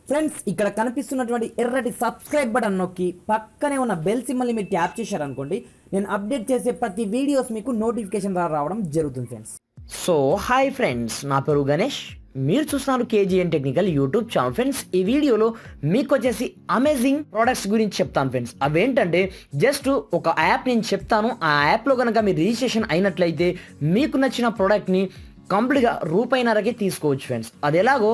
Friends ఇక్కడ కనిపిస్తున్నటువంటి ఎర్రటి సబ్స్క్రైబ్ బటన్ నొక్కి పక్కనే ఉన్న బెల్ సింబల్ని మీరు ట్యాప్ చేశారనుకోండి, నేను అప్డేట్ చేసే ప్రతి వీడియోస్ మీకు నోటిఫికేషన్ ద్వారా రావడం జరుగుతుంది ఫ్రెండ్స్. సో హాయ్ ఫ్రెండ్స్, నా పేరు గణేష్, మీరు చూస్తున్నారు KGN technical YouTube channel. Friends ఈ వీడియోలో మీకు వచ్చేసి అమేజింగ్ ప్రోడక్ట్స్ గురించి చెప్తాను ఫ్రెండ్స్. అవేంటంటే జస్ట్ ఒక యాప్ నేను చెప్తాను, ఆ యాప్లో కనుక మీరు రిజిస్ట్రేషన్ అయినట్లయితే మీకు నచ్చిన ప్రోడక్ట్ని కంప్లీట్గా రూపాయిన్నరకే తీసుకోవచ్చు ఫ్రెండ్స్. అది ఎలాగో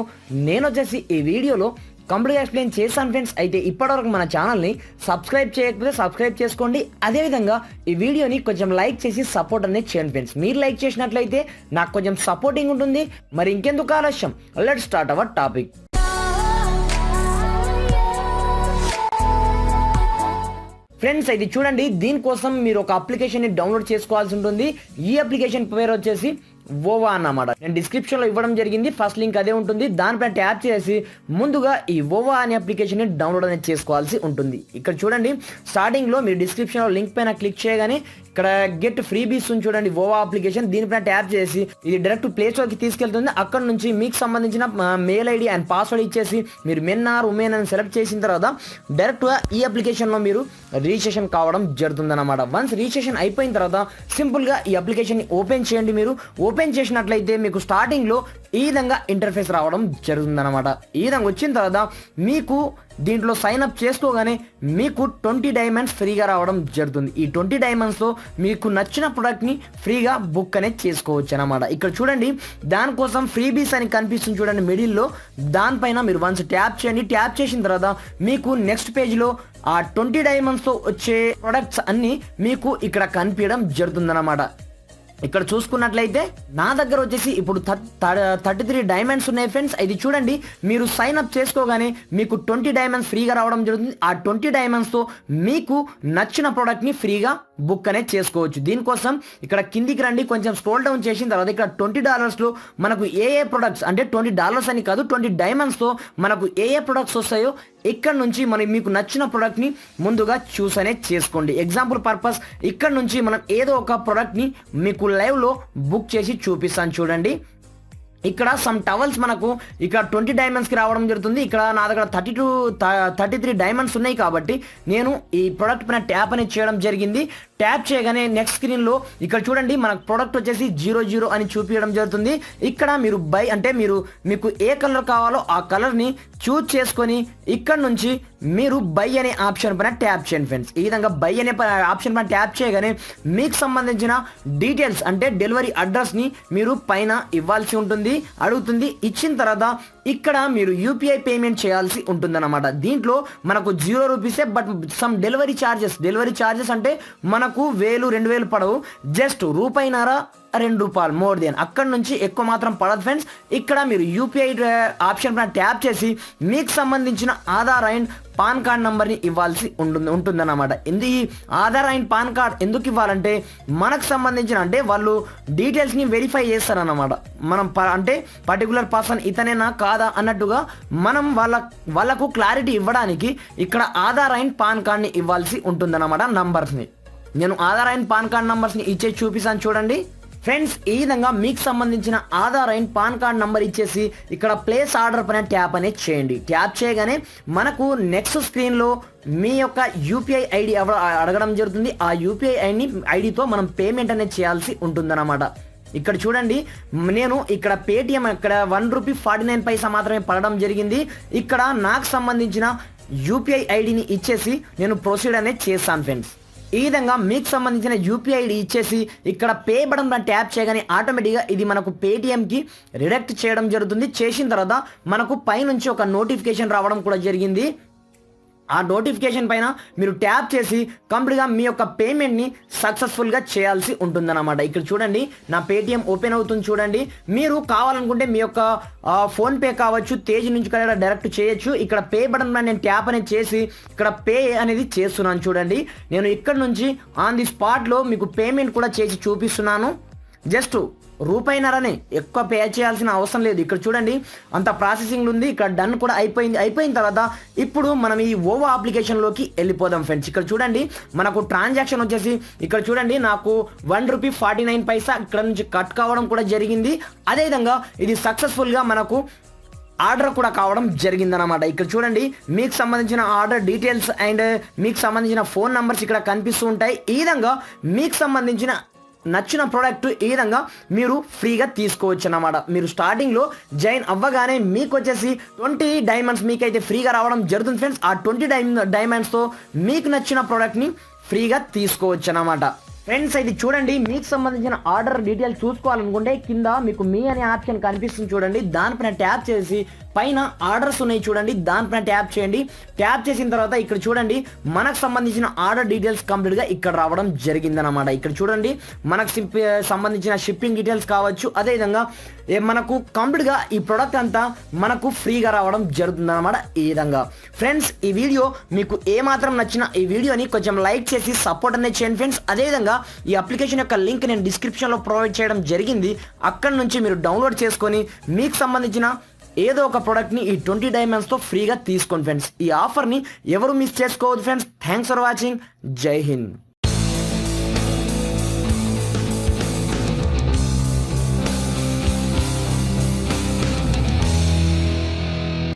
నేను వచ్చేసి ఈ వీడియోలో కంప్లీట్గా ఎక్స్ప్లెయిన్ చేశాను ఫ్రెండ్స్. అయితే ఇప్పటివరకు మన ఛానల్ని సబ్స్క్రైబ్ చేయకపోతే సబ్స్క్రైబ్ చేసుకోండి. అదేవిధంగా ఈ వీడియోని కొంచెం లైక్ చేసి సపోర్ట్ అనేది చేయండి ఫ్రెండ్స్. మీరు లైక్ చేసినట్లయితే నాకు కొంచెం సపోర్టింగ్ ఉంటుంది. మరి ఇంకెందుకు ఆలస్యం, let's start our topic. Friends అయితే చూడండి, దీనికోసం మీరు ఒక అప్లికేషన్ని డౌన్లోడ్ చేసుకోవాల్సి ఉంటుంది. ఈ అప్లికేషన్ పేరు వచ్చేసి ఓవా అన్నమాట. నేను డిస్క్రిప్షన్లో ఇవ్వడం జరిగింది, ఫస్ట్ లింక్ అదే ఉంటుంది. దానిపైన ట్యాప్ చేసి ముందుగా ఈ ఓవా అనే అప్లికేషన్ని డౌన్లోడ్ అనేది చేసుకోవాల్సి ఉంటుంది. ఇక్కడ చూడండి, స్టార్టింగ్లో మీరు డిస్క్రిప్షన్లో లింక్ పైన క్లిక్ చేయగానే ఇక్కడ గెట్ ఫ్రీ బీస్ ఉంది చూడండి, ఓవా అప్లికేషన్. దీనిపైన ట్యాప్ చేసి ఇది డైరెక్ట్ ప్లే స్టోర్కి తీసుకెళ్తుంది. అక్కడ నుంచి మీకు సంబంధించిన మెయిల్ ఐడి అండ్ పాస్వర్డ్ ఇచ్చేసి మీరు మెన్ ఆర్ ఉమెన్ అని సెలెక్ట్ చేసిన తర్వాత డైరెక్ట్గా ఈ అప్లికేషన్లో మీరు రిజిస్ట్రేషన్ కావడం జరుగుతుంది అనమాట. వన్స్ రిజిస్ట్రేషన్ అయిపోయిన తర్వాత సింపుల్గా ఈ అప్లికేషన్ని ఓపెన్ చేయండి. మీరు ఓపెన్ చేసినట్లయితే మీకు స్టార్టింగ్లో ఈ విధంగా ఇంటర్ఫేస్ రావడం జరుగుతుందన్నమాట. ఈ విధంగా వచ్చిన తర్వాత మీకు దీంట్లో సైన్ అప్ చేసుకోగానే మీకు 20 డైమండ్స్ ఫ్రీగా రావడం జరుగుతుంది. ఈ 20 డైమండ్స్తో మీకు నచ్చిన ప్రోడక్ట్ని ఫ్రీగా బుక్ అనేది చేసుకోవచ్చు అనమాట. ఇక్కడ చూడండి, దానికోసం ఫ్రీబీస్ అని కనిపిస్తుంది చూడండి మిడిల్లో, దానిపైన మీరు వన్స్ ట్యాప్ చేయండి. ట్యాప్ చేసిన తర్వాత మీకు నెక్స్ట్ పేజ్లో ఆ 20 డైమండ్స్తో వచ్చే ప్రొడక్ట్స్ అన్నీ మీకు ఇక్కడ కనిపించడం జరుగుతుందన్నమాట. ఇక్కడ చూసుకున్నట్లయితే నా దగ్గర వచ్చేసి ఇప్పుడు 33 డైమండ్స్ ఉన్నాయి ఫ్రెండ్స్. ఇది చూడండి, మీరు సైన్ అప్ చేసుకోగానే మీకు 20 డైమండ్స్ ఫ్రీగా రావడం జరుగుతుంది. ఆ 20 డైమండ్స్తో మీకు నచ్చిన ప్రోడక్ట్ని ఫ్రీగా బుక్ అనేది చేసుకోవచ్చు. దీనికోసం ఇక్కడ కిందికి రండి, కొంచెం స్క్రోల్ డౌన్ చేసిన తర్వాత ఇక్కడ $20లో మనకు ఏ ప్రొడక్ట్స్ అంటే $20 అని కాదు, 20 డైమండ్స్తో మనకు ఏ ప్రొడక్ట్స్ వస్తాయో ఇక్కడ నుంచి మనం మీకు నచ్చిన ప్రోడక్ట్ని ముందుగా చూస్ అనేది చేసుకోండి. ఎగ్జాంపుల్ పర్పస్ ఇక్కడ నుంచి మనం ఏదో ఒక ప్రోడక్ట్ని మీకు లైవ్లో బుక్ చేసి చూపిస్తాను చూడండి. ఇక్కడ సమ్ టవల్స్ మనకు ఇక్కడ 20 డైమండ్స్కి రావడం జరుగుతుంది. ఇక్కడ నా దగ్గర 33 డైమండ్స్ ఉన్నాయి కాబట్టి నేను ఈ ప్రోడక్ట్ పైన ట్యాప్ అనేది చేయడం జరిగింది. ట్యాప్ చేయగానే నెక్స్ట్ స్క్రీన్లో ఇక్కడ చూడండి, మనకు ప్రోడక్ట్ వచ్చేసి 00 అని చూపించడం జరుగుతుంది. ఇక్కడ మీరు బై అంటే మీకు ఏ కలర్ కావాలో ఆ కలర్ని చూజ్ చేసుకొని ఇక్కడ నుంచి మీరు బై అనే ఆప్షన్ పైన ట్యాప్ చేయండి ఫ్రెండ్స్. ఈ విధంగా బై అనే ఆప్షన్ పైన ట్యాప్ చేయగానే మీకు సంబంధించిన డీటెయిల్స్ అంటే డెలివరీ అడ్రస్ని మీరు పైన ఇవ్వాల్సి ఉంటుంది, అడుగుతుంది. ఇచ్చిన తర్వాత ఇక్కడ మీరు యూపీఐ పేమెంట్ చేయాల్సి ఉంటుందన్నమాట. దీంట్లో మనకు 0 రూపీసే, బట్ సమ్ డెలివరీ ఛార్జెస్ అంటే మనకు 1000-2000 పడవు, జస్ట్ రూపాయిన్నర ₹2 మోర్ దెన్, అక్కడ నుంచి ఎక్కువ మాత్రం పడదు ఫ్రెండ్స్. ఇక్కడ మీరు యూపీఐ ఆప్షన్ పైన ట్యాప్ చేసి మీకు సంబంధించిన ఆధార్ అండ్ పాన్ కార్డ్ నెంబర్ని ఇవ్వాల్సి ఉంటుందన్నమాట. ఈ ఆధార్ అండ్ పాన్ కార్డ్ ఎందుకు ఇవ్వాలంటే మనకు సంబంధించిన అంటే వాళ్ళు డీటెయిల్స్ని వెరిఫై చేస్తారన్నమాట. మనం అంటే పర్టికులర్ పర్సన్ ఇతనేనా కాదా అన్నట్టుగా మనం వాళ్ళకు క్లారిటీ ఇవ్వడానికి ఇక్కడ ఆధార్ అండ్ పాన్ కార్డ్ని ఇవ్వాల్సి ఉంటుందన్నమాట. నంబర్స్ని నేను ఆధార్ అండ్ పాన్ కార్డ్ నంబర్స్ని ఇచ్చే చూపిస్తాను చూడండి ఫ్రెండ్స్. ఈ విధంగా మీకు సంబంధించిన Aadhaar and pan card number ఇచ్చేసి ఇక్కడ ప్లేస్ ఆర్డర్ పైన ట్యాప్ అనేది చేయండి. ట్యాప్ చేయగానే మనకు నెక్స్ట్ స్క్రీన్లో మీ యొక్క యూపీఐ ఐడి అడగడం జరుగుతుంది. ఆ యూపీఐ ఐడితో మనం పేమెంట్ అనేది చేయాల్సి ఉంటుందన్నమాట. ఇక్కడ చూడండి, నేను ఇక్కడ పేటిఎం ఇక్కడ ₹1.49 మాత్రమే పడడం జరిగింది. ఇక్కడ నాకు సంబంధించిన యూపీఐ ఐడిని ఇచ్చేసి నేను ప్రొసీడ్ అనేది చేస్తాను ఫ్రెండ్స్. ఈ విధంగా మీకు సంబంధించిన యూపీఐ ఐడి ఇచ్చేసి ఇక్కడ పే బటన్ పైన ట్యాప్ చేయగానే ఆటోమేటిక్గా ఇది మనకు పేటిఎంకి రిడక్ట్ చేయడం జరుగుతుంది. చేసిన తర్వాత మనకు పైనుంచి ఒక నోటిఫికేషన్ రావడం కూడా జరిగింది. ఆ నోటిఫికేషన్ పైన మీరు ట్యాప్ చేసి కంప్లీట్గా మీ యొక్క పేమెంట్ని సక్సెస్ఫుల్గా చేయాల్సి ఉంటుందన్నమాట. ఇక్కడ చూడండి, నా పేటిఎం ఓపెన్ అవుతుంది చూడండి. మీరు కావాలనుకుంటే మీ యొక్క ఫోన్పే కావచ్చు, తేజ్ నుంచి కూడా డైరెక్ట్ చేయొచ్చు. ఇక్కడ పే బటన్ పైన నేను ట్యాప్ అనేది చేసి ఇక్కడ పే అనేది చేస్తున్నాను చూడండి. నేను ఇక్కడ నుంచి ఆన్ ది స్పాట్లో మీకు పేమెంట్ కూడా చేసి చూపిస్తున్నాను. జస్ట్ రూపాయిన్నరనే, ఎక్కువ పే చేయాల్సిన అవసరం లేదు. ఇక్కడ చూడండి, అంత ప్రాసెసింగ్ ఉంది. ఇక్కడ డన్ కూడా అయిపోయిన తర్వాత ఇప్పుడు మనం ఈ ఓవా అప్లికేషన్లోకి వెళ్ళిపోదాం ఫ్రెండ్స్. ఇక్కడ చూడండి, మనకు ట్రాన్సాక్షన్ వచ్చేసి ఇక్కడ చూడండి, నాకు ₹1.49 ఇక్కడ నుంచి కట్ కావడం కూడా జరిగింది. అదేవిధంగా ఇది సక్సెస్ఫుల్గా మనకు ఆర్డర్ కూడా కావడం జరిగిందనమాట. ఇక్కడ చూడండి మీకు సంబంధించిన ఆర్డర్ డీటెయిల్స్ అండ్ మీకు సంబంధించిన ఫోన్ నంబర్స్ ఇక్కడ కనిపిస్తూ ఉంటాయి. ఈ విధంగా మీకు సంబంధించిన నచ్చిన ప్రోడక్ట్ ఈ విధంగా మీరు ఫ్రీగా తీసుకోవచ్చు అన్నమాట. మీరు స్టార్టింగ్లో జాయిన్ అవ్వగానే మీకు వచ్చేసి 20 డైమండ్స్ మీకైతే ఫ్రీగా రావడం జరుగుతుంది ఫ్రెండ్స్. ఆ 20 డైమండ్స్తో మీకు నచ్చిన ప్రోడక్ట్ని ఫ్రీగా తీసుకోవచ్చు అన్నమాట. ఫ్రెండ్స్ అయితే చూడండి మీకు సంబంధించిన ఆర్డర్ డీటెయిల్స్ చూసుకోవాలనుకుంటే కింద మీకు మీ అనే ఆప్షన్ కనిపిస్తుంది చూడండి, దానిపైన ట్యాప్ చేసి పైన ఆర్డర్స్ ఉన్నాయి చూడండి, దానిపైన ట్యాప్ చేయండి. ట్యాప్ చేసిన తర్వాత ఇక్కడ చూడండి మనకు సంబంధించిన ఆర్డర్ డీటెయిల్స్ కంప్లీట్గా ఇక్కడ రావడం జరిగిందనమాట. ఇక్కడ చూడండి మనకు సంబంధించిన షిప్పింగ్ డీటెయిల్స్ కావచ్చు, అదేవిధంగా మనకు కంప్లీట్గా ఈ ప్రోడక్ట్ అంతా మనకు ఫ్రీగా రావడం జరుగుతుందన్నమాట. ఈ విధంగా ఫ్రెండ్స్ ఈ వీడియో మీకు ఏమాత్రం నచ్చిన ఈ వీడియోని కొంచెం లైక్ చేసి సపోర్ట్ అనేది చేయండి ఫ్రెండ్స్. అదేవిధంగా ఈ అప్లికేషన్ యొక్క లింక్ నేను డిస్క్రిప్షన్లో ప్రొవైడ్ చేయడం జరిగింది. అక్కడ నుంచి మీరు డౌన్లోడ్ చేసుకొని మీకు సంబంధించిన ఏదో ఒక ప్రోడక్ట్ని ఈ 20 డైమండ్స్తో ఫ్రీగా తీసుకోండి ఫ్రెండ్స్. ఈ ఆఫర్ని ఎవరు మిస్ చేసుకోవద్దు ఫ్రెండ్స్. Thanks for watching. జై హింద్.